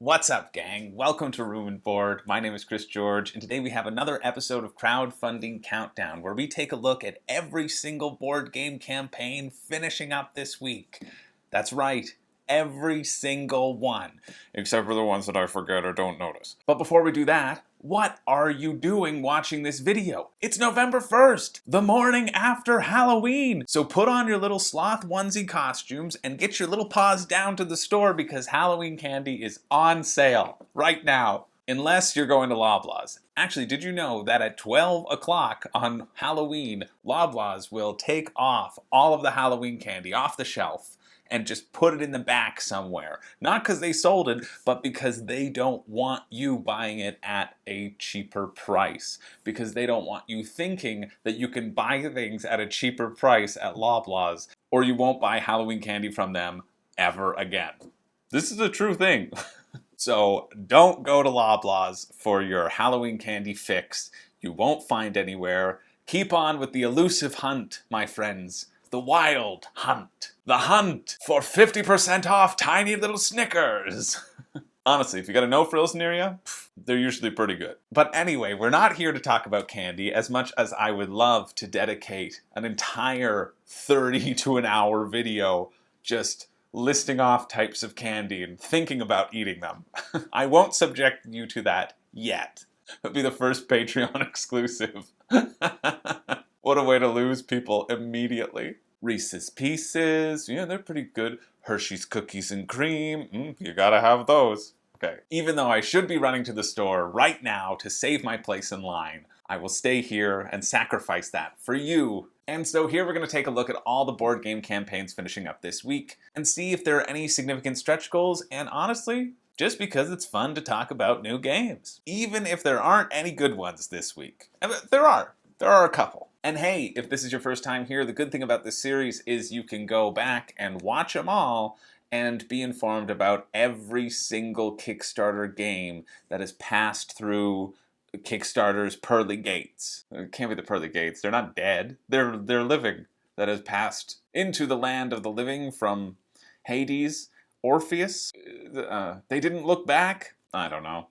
What's up, gang? Welcome to Room and Board. My name is Chris George, and today we have another episode of Crowdfunding Countdown, where we take a look at every single board game campaign finishing up this week. That's right, every single one, except for the ones that I forget or don't notice. But before we do that, what are you doing watching this video? It's November 1st, the morning after Halloween. So put on your little sloth onesie costumes and get your little paws down to the store because Halloween candy is on sale right now. Unless you're going to Loblaws. Actually, did you know that at 12 o'clock on Halloween, Loblaws will take off all of the Halloween candy off the shelf and just put it in the back somewhere. Not because they sold it, but because they don't want you buying it at a cheaper price. Because they don't want you thinking that you can buy things at a cheaper price at Loblaws, or you won't buy Halloween candy from them ever again. This is a true thing. So don't go to Loblaws for your Halloween candy fix. You won't find anywhere. Keep on with the elusive hunt, my friends. The wild hunt. The hunt for 50% off tiny little Snickers. Honestly, if you got a no frills near you, they're usually pretty good. But anyway, we're not here to talk about candy as much as I would love to dedicate an entire 30 to an hour video just listing off types of candy and thinking about eating them. I won't subject you to that yet. It'll be the first Patreon exclusive. What a way to lose people immediately. Reese's Pieces, yeah, they're pretty good. Hershey's Cookies and Cream, you gotta have those. Okay, even though I should be running to the store right now to save my place in line, I will stay here and sacrifice that for you. And so here we're going to take a look at all the board game campaigns finishing up this week and see if there are any significant stretch goals, and honestly, just because it's fun to talk about new games. Even if there aren't any good ones this week. There are a couple. And hey, if this is your first time here, the good thing about this series is you can go back and watch them all and be informed about every single Kickstarter game that has passed through Kickstarter's pearly gates. It can't be the pearly gates. They're not dead. They're living. That has passed into the land of the living from Hades. Orpheus. They didn't look back. I don't know.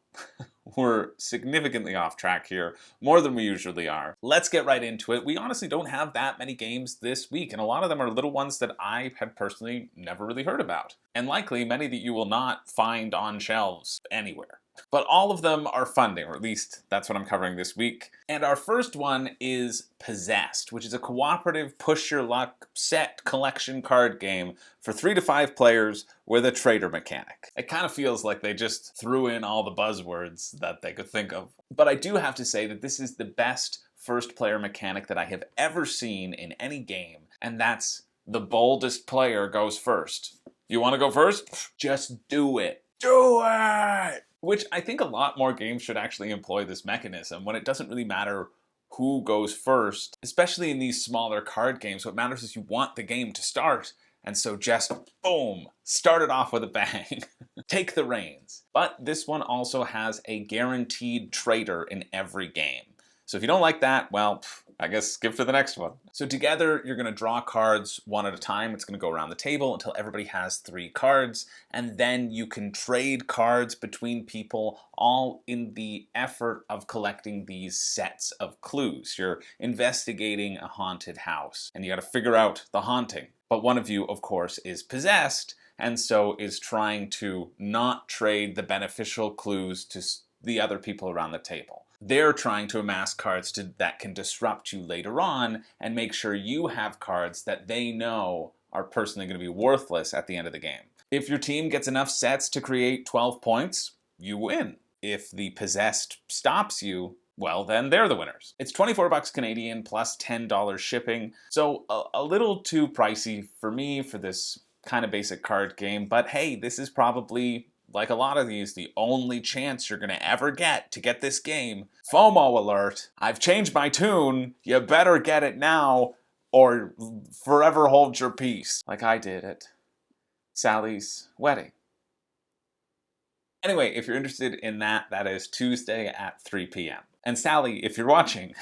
We're significantly off track here, more than we usually are. Let's get right into it. We honestly don't have that many games this week, and a lot of them are little ones that I had personally never really heard about. And likely many that you will not find on shelves anywhere. But all of them are funding, or at least that's what I'm covering this week. And our first one is Possessed, which is a cooperative push-your-luck set collection card game for 3 to 5 players with a trader mechanic. It kind of feels like they just threw in all the buzzwords that they could think of. But I do have to say that this is the best first-player mechanic that I have ever seen in any game, and that's the boldest player goes first. You want to go first? Just do it. Do it! Which I think a lot more games should actually employ this mechanism when it doesn't really matter who goes first, especially in these smaller card games. What matters is you want the game to start, and so just boom, start it off with a bang. Take the reins. But this one also has a guaranteed trader in every game. So if you don't like that, well, I guess skip to the next one. So together, you're going to draw cards one at a time. It's going to go around the table until everybody has 3 cards, and then you can trade cards between people, all in the effort of collecting these sets of clues. You're investigating a haunted house, and you got to figure out the haunting. But one of you, of course, is possessed, and so is trying to not trade the beneficial clues to the other people around the table. They're trying to amass cards that can disrupt you later on and make sure you have cards that they know are personally going to be worthless at the end of the game. If your team gets enough sets to create 12 points, you win. If the possessed stops you, well, then they're the winners. It's 24 bucks Canadian plus $10 shipping, so a little too pricey for me for this kind of basic card game, but hey, this is probably, like a lot of these, the only chance you're gonna ever get to get this game. FOMO alert, I've changed my tune, you better get it now or forever hold your peace, like I did at Sally's wedding. Anyway, if you're interested in that, that is Tuesday at 3 p.m. And Sally, if you're watching,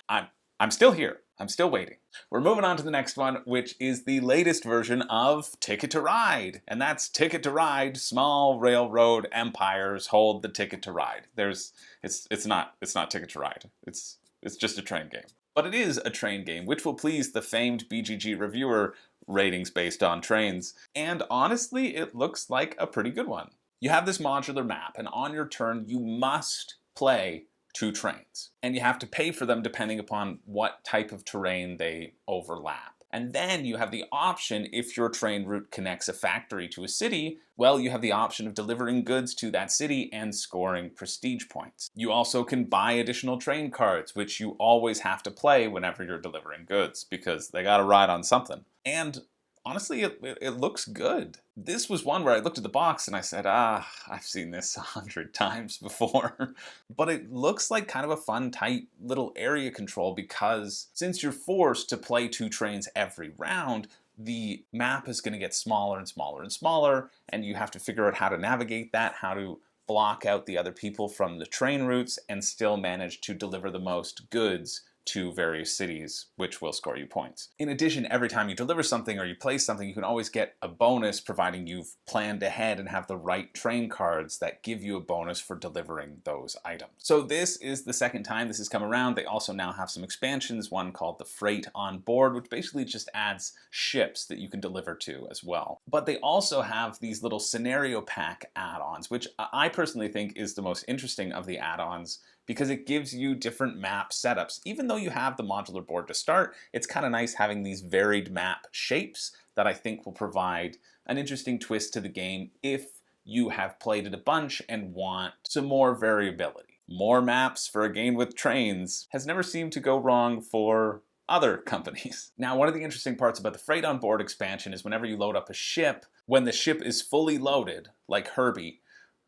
I'm still here. I'm still waiting. We're moving on to the next one, which is the latest version of Ticket to Ride. And that's Ticket to Ride, small railroad empires hold the ticket to ride. It's not Ticket to Ride. It's just a train game. But it is a train game, which will please the famed BGG reviewer, ratings based on trains. And honestly, it looks like a pretty good one. You have this modular map, and on your turn, you must play 2 trains. And you have to pay for them depending upon what type of terrain they overlap. And then you have the option, if your train route connects a factory to a city, well, you have the option of delivering goods to that city and scoring prestige points. You also can buy additional train cards, which you always have to play whenever you're delivering goods, because they gotta ride on something. And honestly, it looks good. This was one where I looked at the box and I said, I've seen this 100 times before. But it looks like kind of a fun, tight little area control, because since you're forced to play 2 trains every round, the map is going to get smaller and smaller and smaller, and you have to figure out how to navigate that, how to block out the other people from the train routes, and still manage to deliver the most goods to various cities, which will score you points. In addition, every time you deliver something or you place something, you can always get a bonus, providing you've planned ahead and have the right train cards that give you a bonus for delivering those items. So this is the second time this has come around. They also now have some expansions, one called the Freight on Board, which basically just adds ships that you can deliver to as well. But they also have these little scenario pack add-ons, which I personally think is the most interesting of the add-ons, because it gives you different map setups. Even though you have the modular board to start, it's kind of nice having these varied map shapes that I think will provide an interesting twist to the game if you have played it a bunch and want some more variability. More maps for a game with trains has never seemed to go wrong for other companies. Now, one of the interesting parts about the Freight on Board expansion is whenever you load up a ship, when the ship is fully loaded, like Herbie,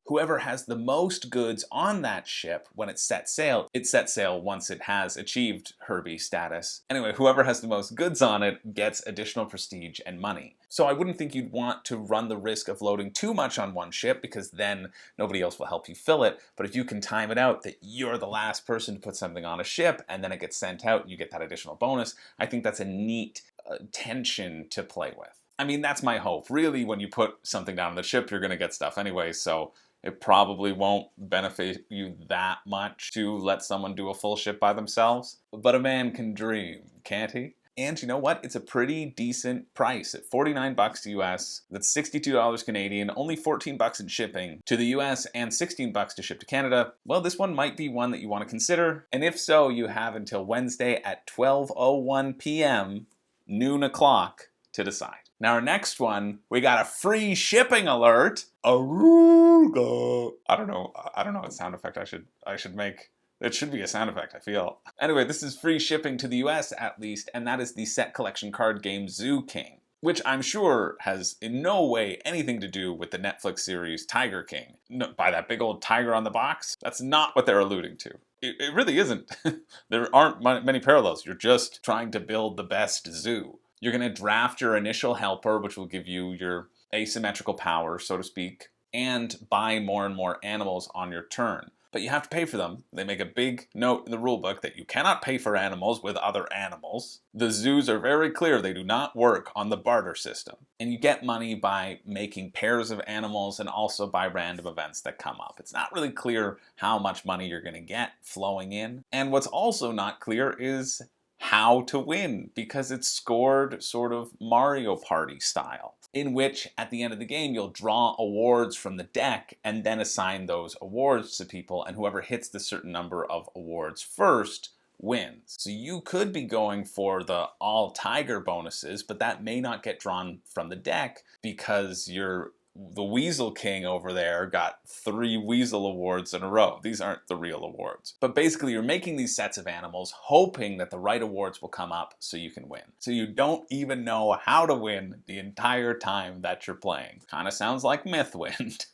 whoever has the most goods on that ship when it sets sail once it has achieved Herbie status. Anyway, whoever has the most goods on it gets additional prestige and money. So I wouldn't think you'd want to run the risk of loading too much on one ship, because then nobody else will help you fill it. But if you can time it out that you're the last person to put something on a ship and then it gets sent out and you get that additional bonus, I think that's a neat tension to play with. I mean, that's my hope. Really, when you put something down on the ship, you're going to get stuff anyway, so it probably won't benefit you that much to let someone do a full ship by themselves. But a man can dream, can't he? And you know what? It's a pretty decent price at $49 US. That's $62 Canadian, only $14 in shipping to the US and $16 to ship to Canada. Well, this one might be one that you want to consider. And if so, you have until Wednesday at 12:01 p.m., noon o'clock, to decide. Now, our next one, we got a free shipping alert. Aruga. I don't know what sound effect I should make. It should be a sound effect, I feel. Anyway, this is free shipping to the US at least, and that is the set collection card game Zoo King, which I'm sure has in no way anything to do with the Netflix series Tiger King. No, by that big old tiger on the box? That's not what they're alluding to. It really isn't. There aren't many parallels. You're just trying to build the best zoo. You're going to draft your initial helper, which will give you your asymmetrical power, so to speak, and buy more and more animals on your turn. But you have to pay for them. They make a big note in the rulebook that you cannot pay for animals with other animals. The zoos are very clear they do not work on the barter system. And you get money by making pairs of animals and also by random events that come up. It's not really clear how much money you're going to get flowing in. And what's also not clear is how to win, because it's scored sort of Mario Party style, in which at the end of the game you'll draw awards from the deck and then assign those awards to people, and whoever hits the certain number of awards first wins. So you could be going for the all tiger bonuses, but that may not get drawn from the deck because the Weasel King over there got 3 Weasel awards in a row. These aren't the real awards. But basically, you're making these sets of animals, hoping that the right awards will come up so you can win. So you don't even know how to win the entire time that you're playing. Kind of sounds like Mythwind.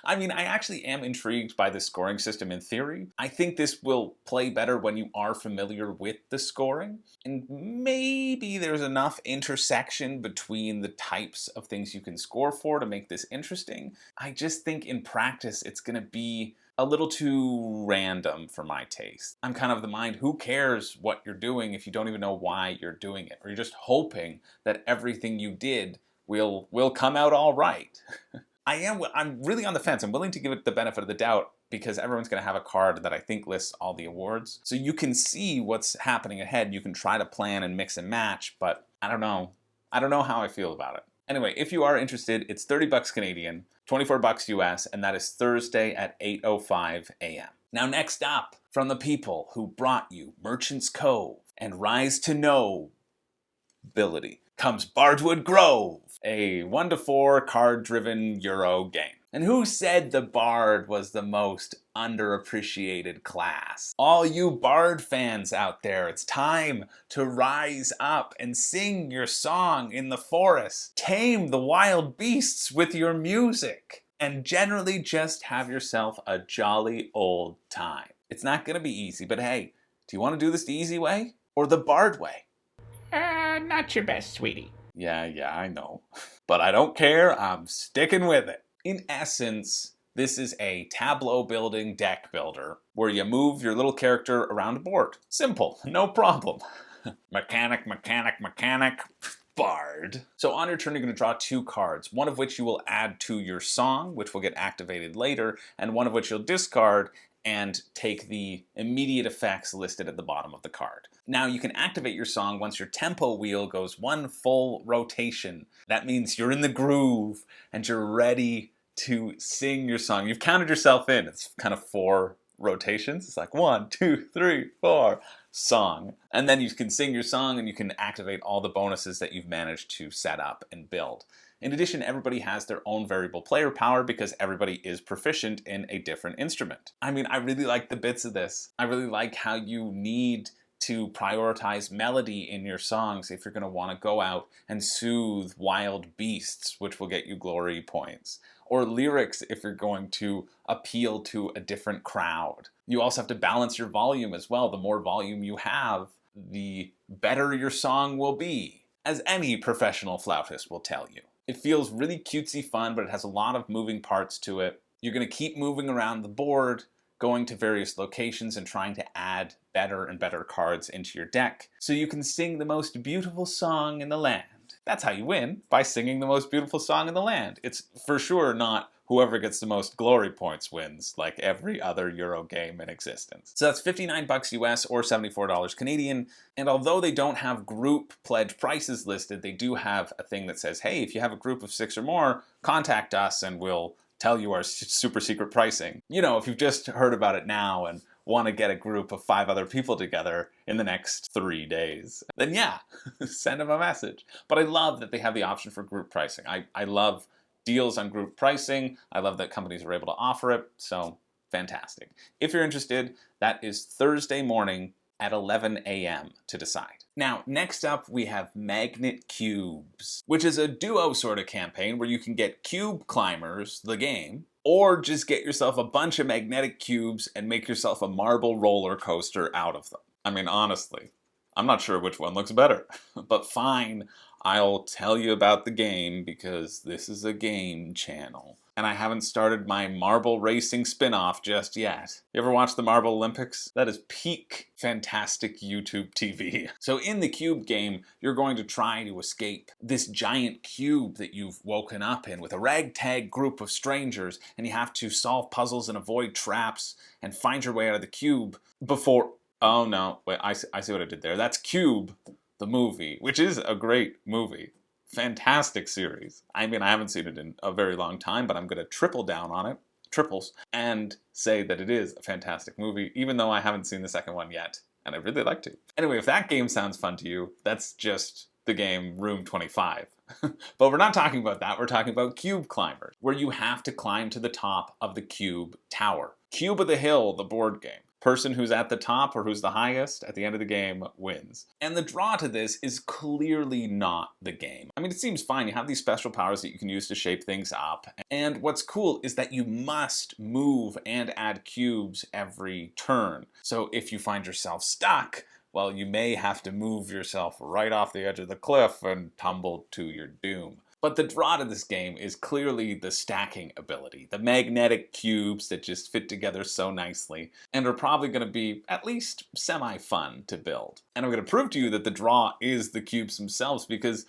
I mean, I actually am intrigued by the scoring system in theory. I think this will play better when you are familiar with the scoring. And maybe there's enough intersection between the types of things you can score for to make this interesting. I just think in practice it's going to be a little too random for my taste. I'm kind of the mind, who cares what you're doing if you don't even know why you're doing it? Or you're just hoping that everything you did will come out all right. I'm really on the fence. I'm willing to give it the benefit of the doubt because everyone's going to have a card that I think lists all the awards. So you can see what's happening ahead. You can try to plan and mix and match, but I don't know. I don't know how I feel about it. Anyway, if you are interested, it's 30 bucks Canadian, 24 bucks US, and that is Thursday at 8:05 a.m. Now next up, from the people who brought you Merchant's Cove and Rise to Nobility, comes Bardwood Grove, a 1-to-4 card-driven Euro game. And who said the Bard was the most underappreciated class? All you Bard fans out there, it's time to rise up and sing your song in the forest. Tame the wild beasts with your music. And generally just have yourself a jolly old time. It's not gonna be easy, but hey, do you want to do this the easy way or the Bard way? Not your best, sweetie. Yeah, I know. But I don't care, I'm sticking with it. In essence, this is a tableau building deck builder where you move your little character around a board. Simple, no problem. Mechanic, Bard. So on your turn, you're going to draw 2 cards, one of which you will add to your song, which will get activated later, and one of which you'll discard and take the immediate effects listed at the bottom of the card. Now you can activate your song once your tempo wheel goes 1 full rotation. That means you're in the groove and you're ready to sing your song. You've counted yourself in. It's kind of 4 rotations. It's like 1, 2, 3, 4, song. And then you can sing your song and you can activate all the bonuses that you've managed to set up and build. In addition, everybody has their own variable player power because everybody is proficient in a different instrument. I mean, I really like the bits of this. I really like how you need to prioritize melody in your songs if you're going to want to go out and soothe wild beasts, which will get you glory points. Or lyrics if you're going to appeal to a different crowd. You also have to balance your volume as well. The more volume you have, the better your song will be, as any professional flautist will tell you. It feels really cutesy fun, but it has a lot of moving parts to it. You're going to keep moving around the board, going to various locations and trying to add better and better cards into your deck so you can sing the most beautiful song in the land. That's how you win, by singing the most beautiful song in the land. It's for sure not whoever gets the most glory points wins, like every other Euro game in existence. So that's 59 bucks US or $74 Canadian. And although they don't have group pledge prices listed, they do have a thing that says, hey, if you have a group of 6 or more, contact us and we'll tell you our super secret pricing. You know, if you've just heard about it now and want to get a group of 5 other people together in the next 3 days, then yeah, send them a message. But I love that they have the option for group pricing. I love deals on group pricing. I love that companies are able to offer it, so fantastic. If you're interested, that is Thursday morning at 11 a.m. to decide. Now, next up we have Magnet Cubes, which is a duo sort of campaign where you can get Cube Climbers, the game, or just get yourself a bunch of magnetic cubes and make yourself a marble roller coaster out of them. I mean, honestly, I'm not sure which one looks better, but fine. I'll tell you about the game because this is a game channel. And I haven't started my marble racing spin-off just yet. You ever watch the Marble Olympics? That is peak fantastic YouTube TV. So in the cube game, you're going to try to escape this giant cube that you've woken up in with a ragtag group of strangers, and you have to solve puzzles and avoid traps and find your way out of the cube before... Oh no, wait, I see what I did there. That's Cube, the movie, which is a great movie. Fantastic series. I mean, I haven't seen it in a very long time, but I'm going to triple down on it, triples, and say that it is a fantastic movie, even though I haven't seen the second one yet, and I'd really like to. Anyway, if that game sounds fun to you, that's just the game Room 25. But we're not talking about that, we're talking about Cube Climbers, where you have to climb to the top of the cube tower. Cube of the Hill, the board game. Person who's at the top or who's the highest at the end of the game wins. And the draw to this is clearly not the game. I mean, it seems fine. You have these special powers that you can use to shape things up. And what's cool is that you must move and add cubes every turn. So if you find yourself stuck, well, you may have to move yourself right off the edge of the cliff and tumble to your doom. But the draw to this game is clearly the stacking ability, the magnetic cubes that just fit together so nicely, and are probably going to be at least semi-fun to build. And I'm going to prove to you that the draw is the cubes themselves, because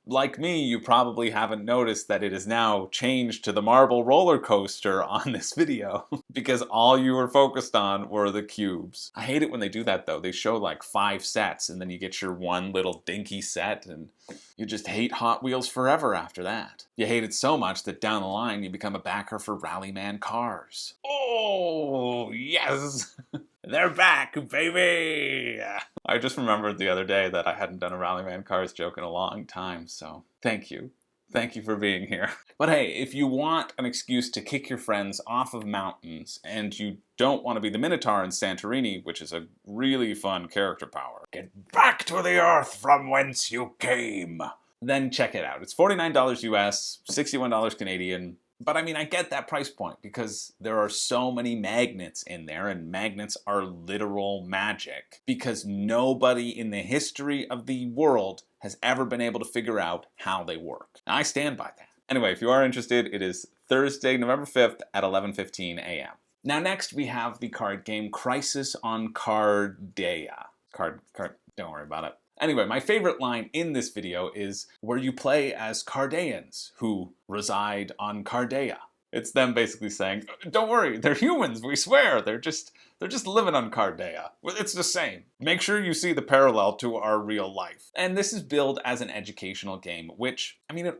like me, you probably haven't noticed that it is now changed to the marble roller coaster on this video because all you were focused on were the cubes. I hate it when they do that though. They show like 5 sets and then you get your one little dinky set and you just hate Hot Wheels forever after that. You hate it so much that down the line you become a backer for Rallyman cars. Oh, yes! They're back, baby! I just remembered the other day that I hadn't done a Rallyman Cars joke in a long time, so thank you. Thank you for being here. But hey, if you want an excuse to kick your friends off of mountains, and you don't want to be the Minotaur in Santorini, which is a really fun character power, get back to the earth from whence you came, then check it out. It's $49 US, $61 Canadian. But I mean, I get that price point because there are so many magnets in there, and magnets are literal magic because nobody in the history of the world has ever been able to figure out how they work. And I stand by that. Anyway, if you are interested, it is Thursday, November 5th at 11:15 a.m. Now next we have the card game Crisis on Cardea. Don't worry about it. Anyway, my favorite line in this video is where you play as Cardeans who reside on Cardea. It's them basically saying, don't worry, they're humans, we swear, they're just living on Cardea. It's the same. Make sure you see the parallel to our real life. And this is billed as an educational game, which, I mean,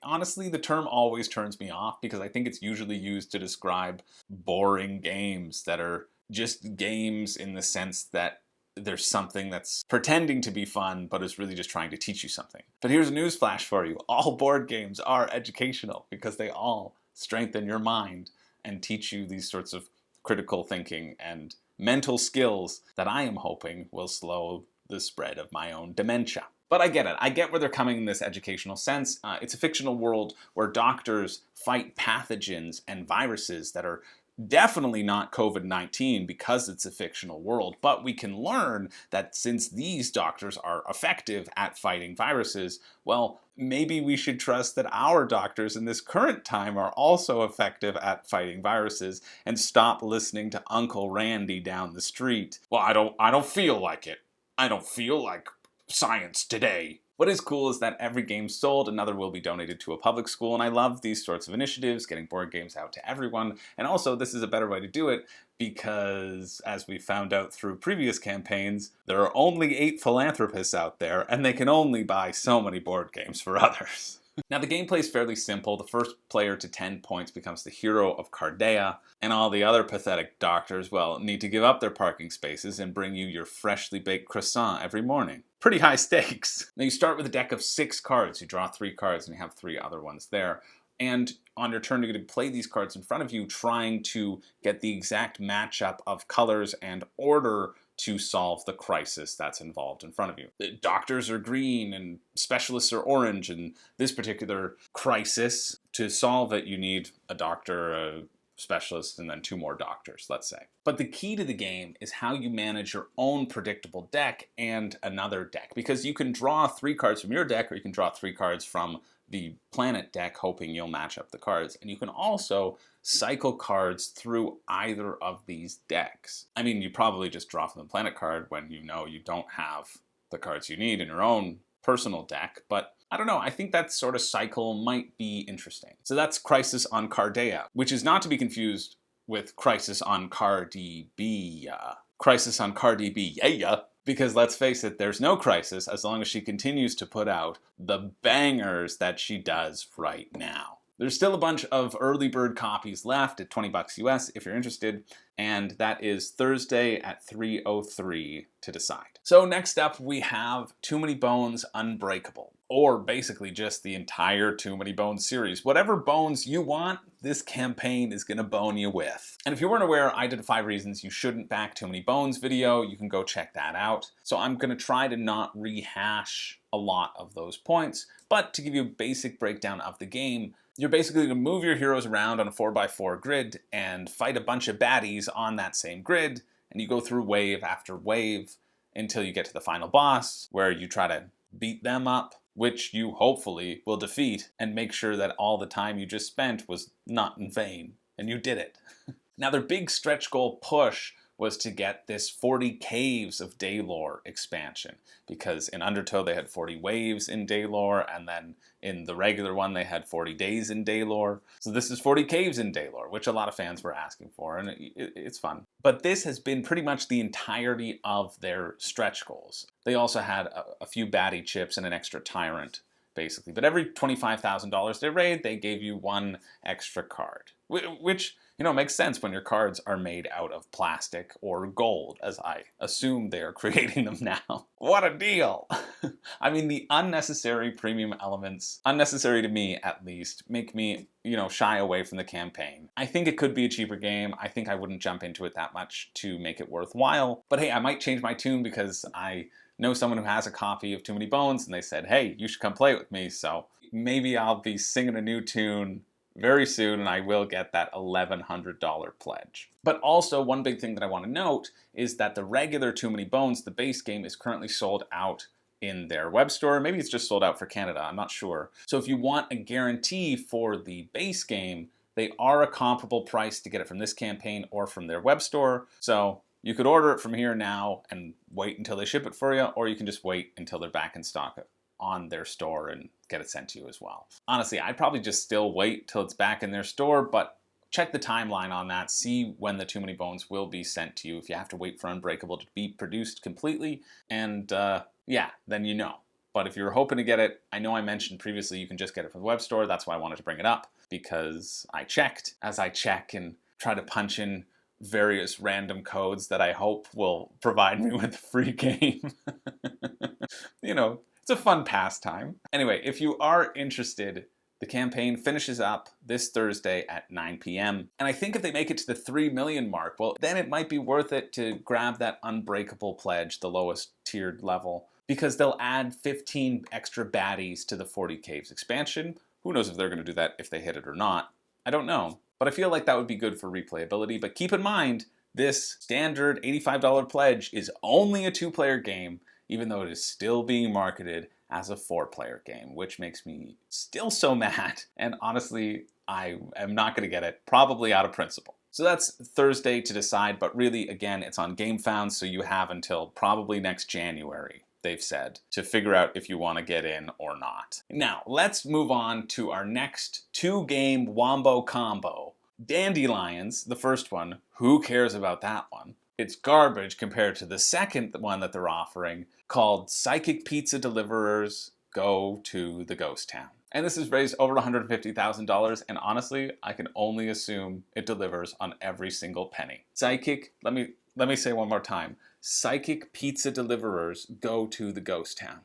honestly, the term always turns me off because I think it's usually used to describe boring games that are just games in the sense that there's something that's pretending to be fun, but is really just trying to teach you something. But here's a news flash for you. All board games are educational because they all strengthen your mind and teach you these sorts of critical thinking and mental skills that I am hoping will slow the spread of my own dementia. But I get it. I get where they're coming in this educational sense. It's a fictional world where doctors fight pathogens and viruses that are definitely not COVID-19 because it's a fictional world, but we can learn that since these doctors are effective at fighting viruses, well, maybe we should trust that our doctors in this current time are also effective at fighting viruses and stop listening to Uncle Randy down the street. Well, I don't feel like it. I don't feel like science today. What is cool is that every game sold, another will be donated to a public school, and I love these sorts of initiatives, getting board games out to everyone. And also, this is a better way to do it because, as we found out through previous campaigns, there are only 8 philanthropists out there, and they can only buy so many board games for others. Now, the gameplay is fairly simple. The first player to 10 points becomes the hero of Cardea, and all the other pathetic doctors, well, need to give up their parking spaces and bring you your freshly baked croissant every morning. Pretty high stakes. Now, you start with a deck of 6 cards. You draw 3 cards, and you have 3 other ones there. And on your turn, you're going to play these cards in front of you, trying to get the exact matchup of colors and order to solve the crisis that's involved in front of you. The doctors are green and specialists are orange, and this particular crisis, to solve it, you need a doctor, a specialist, and then 2 more doctors, let's say. But the key to the game is how you manage your own predictable deck and another deck, because you can draw 3 cards from your deck, or you can draw 3 cards from the planet deck, hoping you'll match up the cards. And you can also cycle cards through either of these decks. I mean, you probably just draw from the planet card when you know you don't have the cards you need in your own personal deck, but I don't know, I think that sort of cycle might be interesting. So that's Crisis on Cardea, which is not to be confused with Crisis on Cardea. Crisis on Cardea, yeah. Because let's face it, there's no crisis as long as she continues to put out the bangers that she does right now. There's still a bunch of early bird copies left at $20 US if you're interested, and that is Thursday at 3:03 to decide. So next up we have Too Many Bones Unbreakable, or basically just the entire Too Many Bones series. Whatever bones you want, this campaign is gonna bone you with. And if you weren't aware, I did a 5 reasons you shouldn't back Too Many Bones video. You can go check that out. So I'm gonna try to not rehash a lot of those points, but to give you a basic breakdown of the game, you're basically going to move your heroes around on a 4x4 grid and fight a bunch of baddies on that same grid, and you go through wave after wave until you get to the final boss, where you try to beat them up which you hopefully will defeat and make sure that all the time you just spent was not in vain, and you did it. Now their big stretch goal push was to get this 40 Caves of Daylore expansion, because in Undertow they had 40 waves in Daylore, and then in the regular one they had 40 days in Daylore. So this is 40 caves in Daylore, which a lot of fans were asking for, and it's fun. But this has been pretty much the entirety of their stretch goals. They also had a few baddie chips and an extra tyrant, basically. But every $25,000 they raid, they gave you one extra card, which, you know, makes sense when your cards are made out of plastic or gold, as I assume they are creating them now. What a deal! I mean, the unnecessary premium elements, unnecessary to me at least, make me, you know, shy away from the campaign. I think it could be a cheaper game. I think I wouldn't jump into it that much to make it worthwhile. But hey, I might change my tune because I know someone who has a copy of Too Many Bones and they said, hey, you should come play it with me. So maybe I'll be singing a new tune very soon, and I will get that $1,100 pledge. But also, one big thing that I want to note is that the regular Too Many Bones, the base game, is currently sold out in their web store. Maybe it's just sold out for Canada, I'm not sure. So if you want a guarantee for the base game, they are a comparable price to get it from this campaign or from their web store. So you could order it from here now and wait until they ship it for you, or you can just wait until they're back in stock on their store and get it sent to you as well. Honestly, I'd probably just still wait till it's back in their store, but check the timeline on that, see when the Too Many Bones will be sent to you, if you have to wait for Unbreakable to be produced completely, and yeah, then you know. But if you're hoping to get it, I know I mentioned previously you can just get it from the web store. That's why I wanted to bring it up, because I checked, as I check and try to punch in various random codes that I hope will provide me with a free game. You know, it's a fun pastime. Anyway, if you are interested, the campaign finishes up this Thursday at 9 p.m. And I think if they make it to the 3 million mark, well, then it might be worth it to grab that Unbreakable pledge, the lowest tiered level, because they'll add 15 extra baddies to the 40 Caves expansion. Who knows if they're going to do that if they hit it or not. I don't know. But I feel like that would be good for replayability. But keep in mind, this standard $85 pledge is only a 2-player game, even though it is still being marketed as a 4-player game, which makes me still so mad. And honestly, I am not going to get it, probably out of principle. So that's Thursday to decide, but really, again, it's on Gamefound, so you have until probably next January, they've said, to figure out if you want to get in or not. Now, let's move on to our next 2-game wombo combo. Dandelions, the first one, who cares about that one? It's garbage compared to the second one that they're offering, called Psychic Pizza Deliverers Go to the Ghost Town. And this has raised over $150,000, and honestly, I can only assume it delivers on every single penny. Psychic, let me say one more time. Psychic Pizza Deliverers Go to the Ghost Town.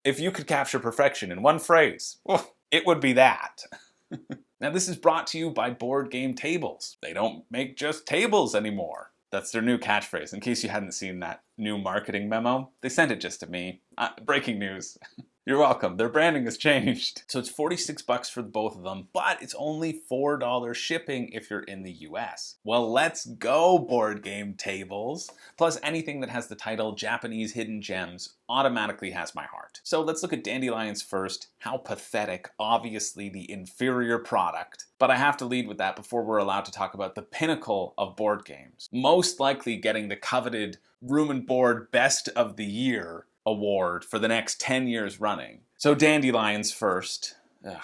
If you could capture perfection in one phrase, well, it would be that. Now this is brought to you by Board Game Tables. They don't make just tables anymore. That's their new catchphrase. In case you hadn't seen that new marketing memo, they sent it just to me. Breaking news. You're welcome. Their branding has changed. So it's $46 for both of them, but it's only $4 shipping if you're in the US. Well, let's go, Board Game Tables. Plus, anything that has the title Japanese Hidden Gems automatically has my heart. So let's look at Dandelions first. How pathetic, obviously the inferior product. But I have to lead with that before we're allowed to talk about the pinnacle of board games. Most likely getting the coveted Room and Board Best of the Year award for the next 10 years running. So Dandelions first. Ugh.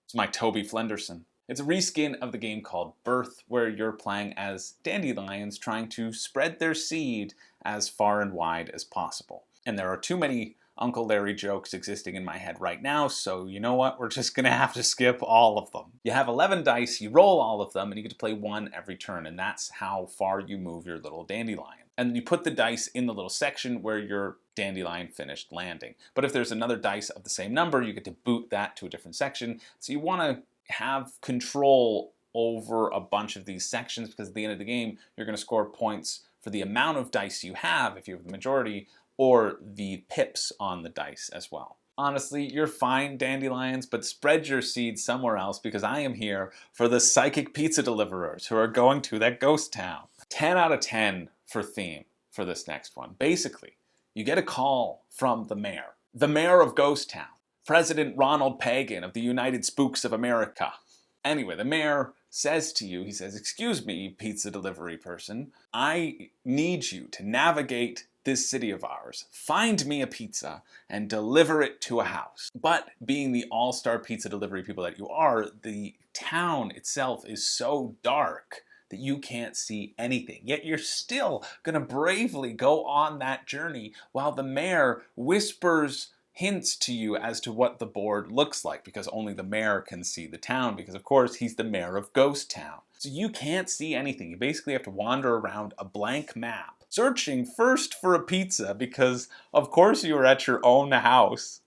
It's my Toby Flenderson. It's a reskin of the game called Birth, where you're playing as dandelions trying to spread their seed as far and wide as possible. And there are too many Uncle Larry jokes existing in my head right now, so you know what? We're just gonna have to skip all of them. You have 11 dice, you roll all of them, and you get to play one every turn, and that's how far you move your little dandelion. And you put the dice in the little section where your dandelion finished landing. But if there's another dice of the same number, you get to boot that to a different section. So you wanna have control over a bunch of these sections, because at the end of the game, you're gonna score points for the amount of dice you have, if you have the majority, or the pips on the dice as well. Honestly, you're fine, dandelions, but spread your seeds somewhere else, because I am here for the Psychic Pizza Deliverers who are going to that ghost town. 10 out of 10 for theme for this next one. Basically, you get a call from the mayor of Ghost Town, President Ronald Pagan of the United Spooks of America. Anyway, the mayor says to you, he says, "Excuse me, pizza delivery person, I need you to navigate this city of ours, find me a pizza, and deliver it to a house." But being the all-star pizza delivery people that you are, the town itself is so dark that you can't see anything. Yet you're still gonna bravely go on that journey while the mayor whispers hints to you as to what the board looks like, because only the mayor can see the town, because of course he's the mayor of Ghost Town. So you can't see anything. You basically have to wander around a blank map, searching first for a pizza, because of course you were at your own house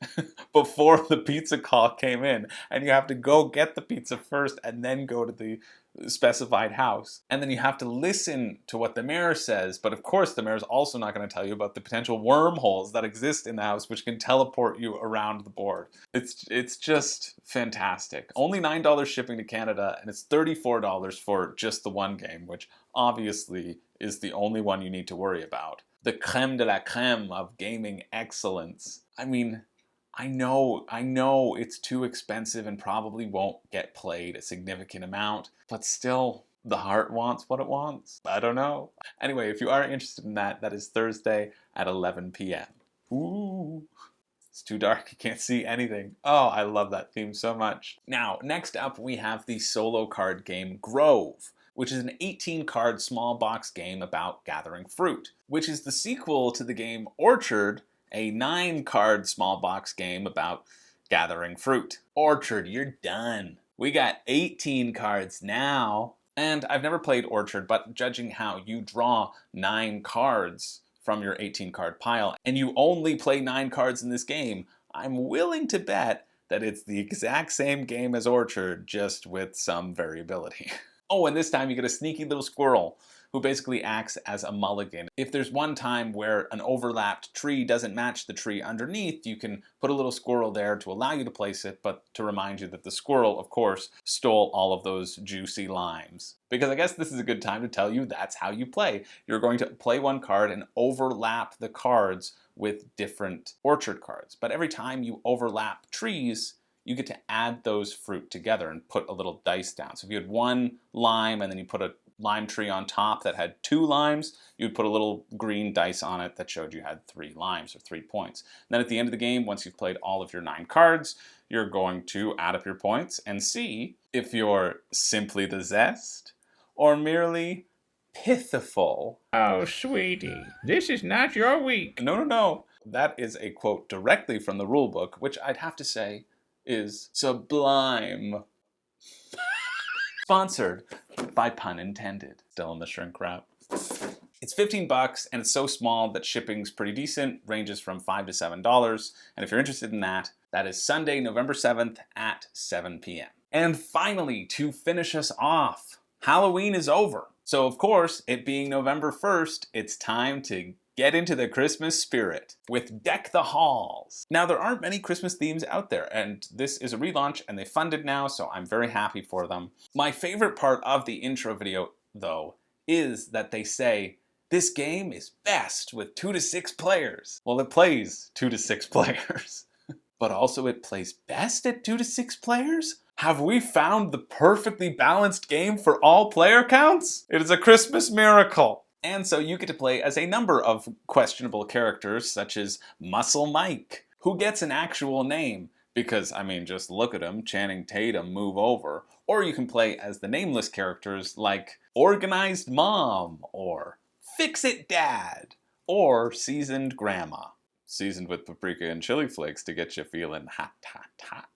before the pizza call came in, and you have to go get the pizza first and then go to the specified house. And then you have to listen to what the mayor says, but of course the mayor's also not going to tell you about the potential wormholes that exist in the house which can teleport you around the board. It's just fantastic. Only $9 shipping to Canada, and it's $34 for just the one game, which obviously is the only one you need to worry about. The creme de la creme of gaming excellence. I mean, I know it's too expensive and probably won't get played a significant amount, but still, the heart wants what it wants. I don't know. Anyway, if you are interested in that, that is Thursday at 11 p.m. Ooh, it's too dark, you can't see anything. Oh, I love that theme so much. Now, next up we have the solo card game Grove, which is an 18-card small box game about gathering fruit, which is the sequel to the game Orchard, a 9-card small box game about gathering fruit. Orchard, you're done. We got 18 cards now. And I've never played Orchard, but judging how you draw 9 cards from your 18-card pile, and you only play 9 cards in this game, I'm willing to bet that it's the exact same game as Orchard, just with some variability. Oh, and this time you get a sneaky little squirrel who basically acts as a mulligan. If there's one time where an overlapped tree doesn't match the tree underneath, you can put a little squirrel there to allow you to place it, but to remind you that the squirrel, of course, stole all of those juicy limes. Because I guess this is a good time to tell you that's how you play. You're going to play one card and overlap the cards with different orchard cards. But every time you overlap trees, you get to add those fruit together and put a little dice down. So if you had 1 lime and then you put a lime tree on top that had 2 limes, you would put a little green dice on it that showed you had 3 limes or 3 points. And then at the end of the game, once you've played all of your 9 cards, you're going to add up your points and see if you're simply the zest or merely pitiful. Oh, sweetie, this is not your week. No. That is a quote directly from the rulebook, which I'd have to say is sublime. Sponsored by pun intended. Still in the shrink wrap. It's $15 and it's so small that shipping's pretty decent, ranges from $5 to $7. And if you're interested in that, that is Sunday, November 7th at 7 p.m. And finally, to finish us off, Halloween is over. So of course, it being November 1st, it's time to get into the Christmas spirit with Deck the Halls. Now, there aren't many Christmas themes out there, and this is a relaunch, and they funded now, so I'm very happy for them. My favorite part of the intro video, though, is that they say, this game is best with 2 to 6 players. Well, it plays 2 to 6 players, but also it plays best at 2 to 6 players? Have we found the perfectly balanced game for all player counts? It is a Christmas miracle. And so you get to play as a number of questionable characters, such as Muscle Mike, who gets an actual name, because, I mean, just look at him, Channing Tatum, move over. Or you can play as the nameless characters like Organized Mom, or Fix-It Dad, or Seasoned Grandma. Seasoned with paprika and chili flakes to get you feeling hot, hot, hot.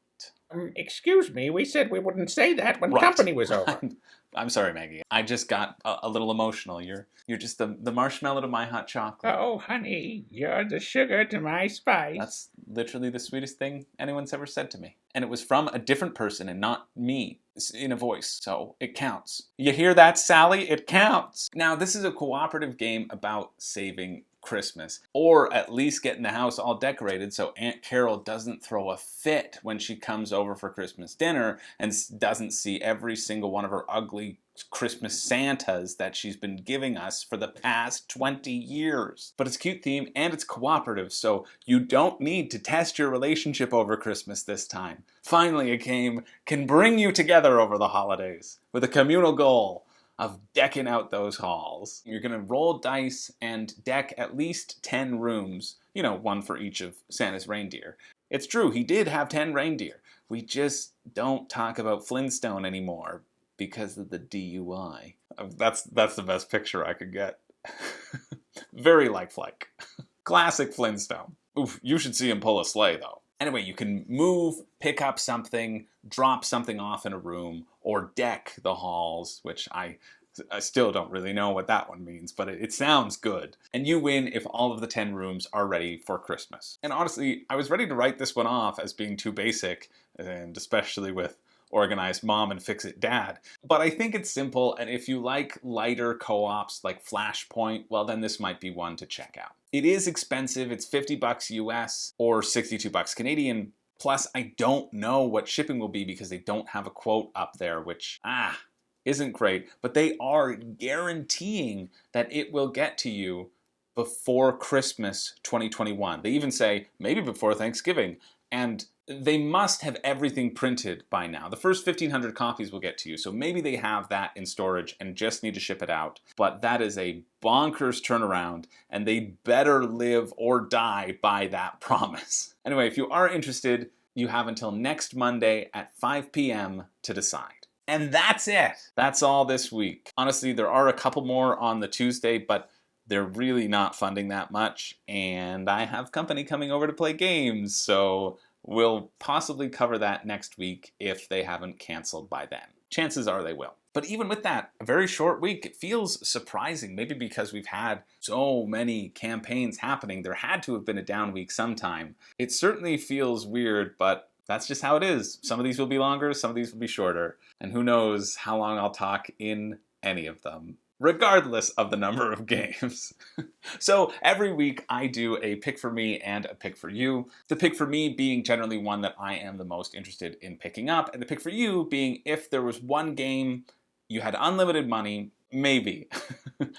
Excuse me, we said we wouldn't say that when Right. company was over. I'm sorry, Maggie. I just got a little emotional. You're just the marshmallow to my hot chocolate. Oh, honey, you're the sugar to my spice. That's literally the sweetest thing anyone's ever said to me. And it was from a different person and not me in a voice, so it counts. You hear that, Sally? It counts. Now, this is a cooperative game about saving Christmas, or at least getting the house all decorated so Aunt Carol doesn't throw a fit when she comes over for Christmas dinner and doesn't see every single one of her ugly Christmas Santas that she's been giving us for the past 20 years. But it's a cute theme and it's cooperative, so you don't need to test your relationship over Christmas this time. Finally, a game can bring you together over the holidays with a communal goal of decking out those halls. You're going to roll dice and deck at least 10 rooms, one for each of Santa's reindeer. It's true, he did have 10 reindeer. We just don't talk about Flintstone anymore because of the DUI. That's the best picture I could get. Very lifelike. Classic Flintstone. Oof, you should see him pull a sleigh though. Anyway, you can move, pick up something, drop something off in a room, or deck the halls, which I still don't really know what that one means, but it sounds good. And you win if all of the 10 rooms are ready for Christmas. And honestly, I was ready to write this one off as being too basic, and especially with Organized Mom and Fix It Dad. But I think it's simple, and if you like lighter co-ops like Flashpoint, well then this might be one to check out. It is expensive, it's $50 US or $62 Canadian, plus I don't know what shipping will be because they don't have a quote up there, which, isn't great, but they are guaranteeing that it will get to you before Christmas 2021. They even say maybe before Thanksgiving, and they must have everything printed by now. The first 1,500 copies will get to you, so maybe they have that in storage and just need to ship it out. But that is a bonkers turnaround, and they better live or die by that promise. Anyway, if you are interested, you have until next Monday at 5 p.m. to decide. And that's it. That's all this week. Honestly, there are a couple more on the Tuesday, but they're really not funding that much, and I have company coming over to play games, so we'll possibly cover that next week if they haven't canceled by then. Chances are they will. But even with that, a very short week, it feels surprising, maybe because we've had so many campaigns happening. There had to have been a down week sometime. It certainly feels weird, but that's just how it is. Some of these will be longer, some of these will be shorter, and who knows how long I'll talk in any of them, regardless of the number of games. So every week I do a pick for me and a pick for you. The pick for me being generally one that I am the most interested in picking up, and the pick for you being if there was one game you had unlimited money, maybe,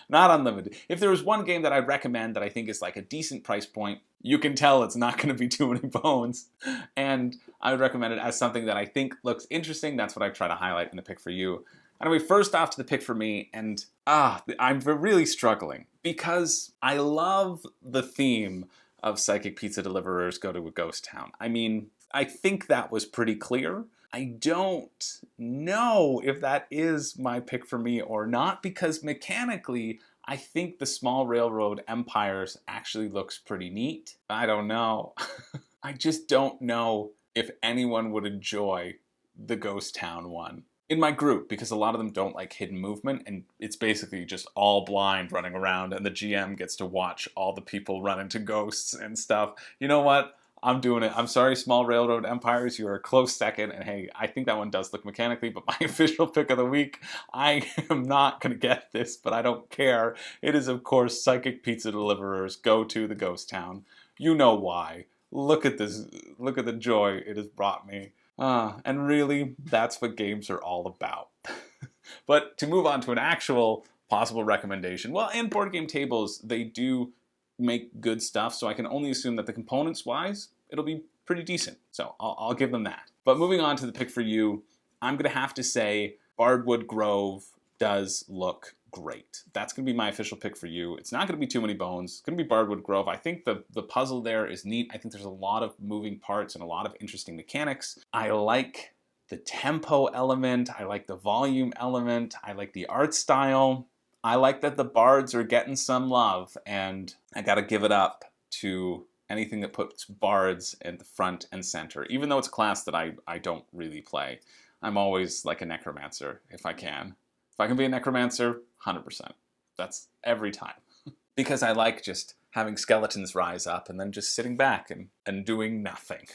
not unlimited. If there was one game that I'd recommend that I think is like a decent price point, you can tell it's not going to be too many bones, and I would recommend it as something that I think looks interesting. That's what I try to highlight in the pick for you. Anyway, first off to the pick for me, and I'm really struggling because I love the theme of psychic pizza deliverers go to a ghost town. I mean, I think that was pretty clear. I don't know if that is my pick for me or not, because mechanically, I think the small railroad empires actually looks pretty neat. I don't know. I just don't know if anyone would enjoy the ghost town one in my group, because a lot of them don't like hidden movement, and it's basically just all blind running around, and the GM gets to watch all the people run into ghosts and stuff. You know what? I'm doing it. I'm sorry, Small Railroad Empires, you're a close second, and hey, I think that one does look mechanically, but my official pick of the week, I am not going to get this, but I don't care. It is, of course, Psychic Pizza Deliverers Go to the Ghost Town. You know why. Look at this. Look at the joy it has brought me. And really, that's what games are all about. But to move on to an actual possible recommendation, well, in Board Game Tables, they do make good stuff, so I can only assume that the components-wise, it'll be pretty decent. So I'll give them that. But moving on to the pick for you, I'm going to have to say Bardwood Grove does look great. That's going to be my official pick for you. It's not going to be too many bones. It's going to be Bardwood Grove. I think the puzzle there is neat. I think there's a lot of moving parts and a lot of interesting mechanics. I like the tempo element. I like the volume element. I like the art style. I like that the bards are getting some love, and I gotta give it up to anything that puts bards at the front and center. Even though it's a class that I don't really play, I'm always like a necromancer if I can. If I can be a necromancer, 100%. That's every time. Because I like just having skeletons rise up and then just sitting back and doing nothing.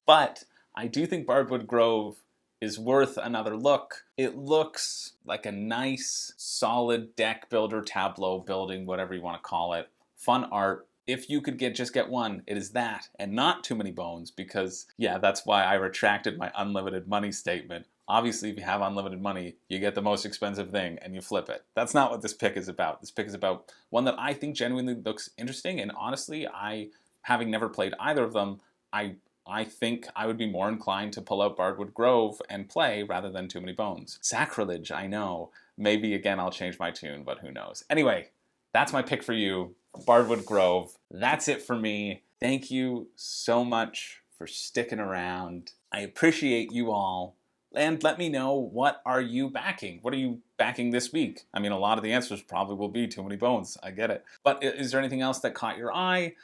But I do think Bardwood Grove is worth another look. It looks like a nice, solid deck builder, tableau building, whatever you want to call it, fun art. If you could just get one, it is that, and not Too Many Bones, because, yeah, that's why I retracted my unlimited money statement. Obviously, if you have unlimited money, you get the most expensive thing and you flip it. That's not what this pick is about. This pick is about one that I think genuinely looks interesting, and honestly, having never played either of them, I think I would be more inclined to pull out Bardwood Grove and play rather than Too Many Bones. Sacrilege, I know. Maybe, again, I'll change my tune, but who knows. Anyway, that's my pick for you, Bardwood Grove. That's it for me. Thank you so much for sticking around. I appreciate you all. And let me know, what are you backing? What are you backing this week? I mean, a lot of the answers probably will be Too Many Bones. I get it. But is there anything else that caught your eye?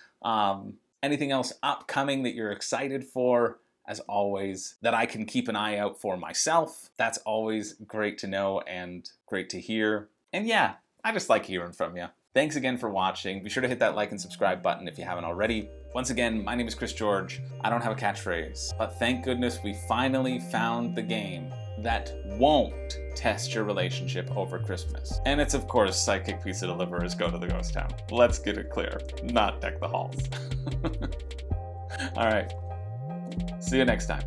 Anything else upcoming that you're excited for? As always, that I can keep an eye out for myself. That's always great to know and great to hear. And yeah, I just like hearing from you. Thanks again for watching. Be sure to hit that like and subscribe button if you haven't already. Once again, my name is Chris George. I don't have a catchphrase, but thank goodness we finally found the game that won't test your relationship over Christmas. And it's, of course, Psychic Pizza Deliverers Go to the Ghost Town. Let's get it clear, not Deck the Halls. All right, see you next time.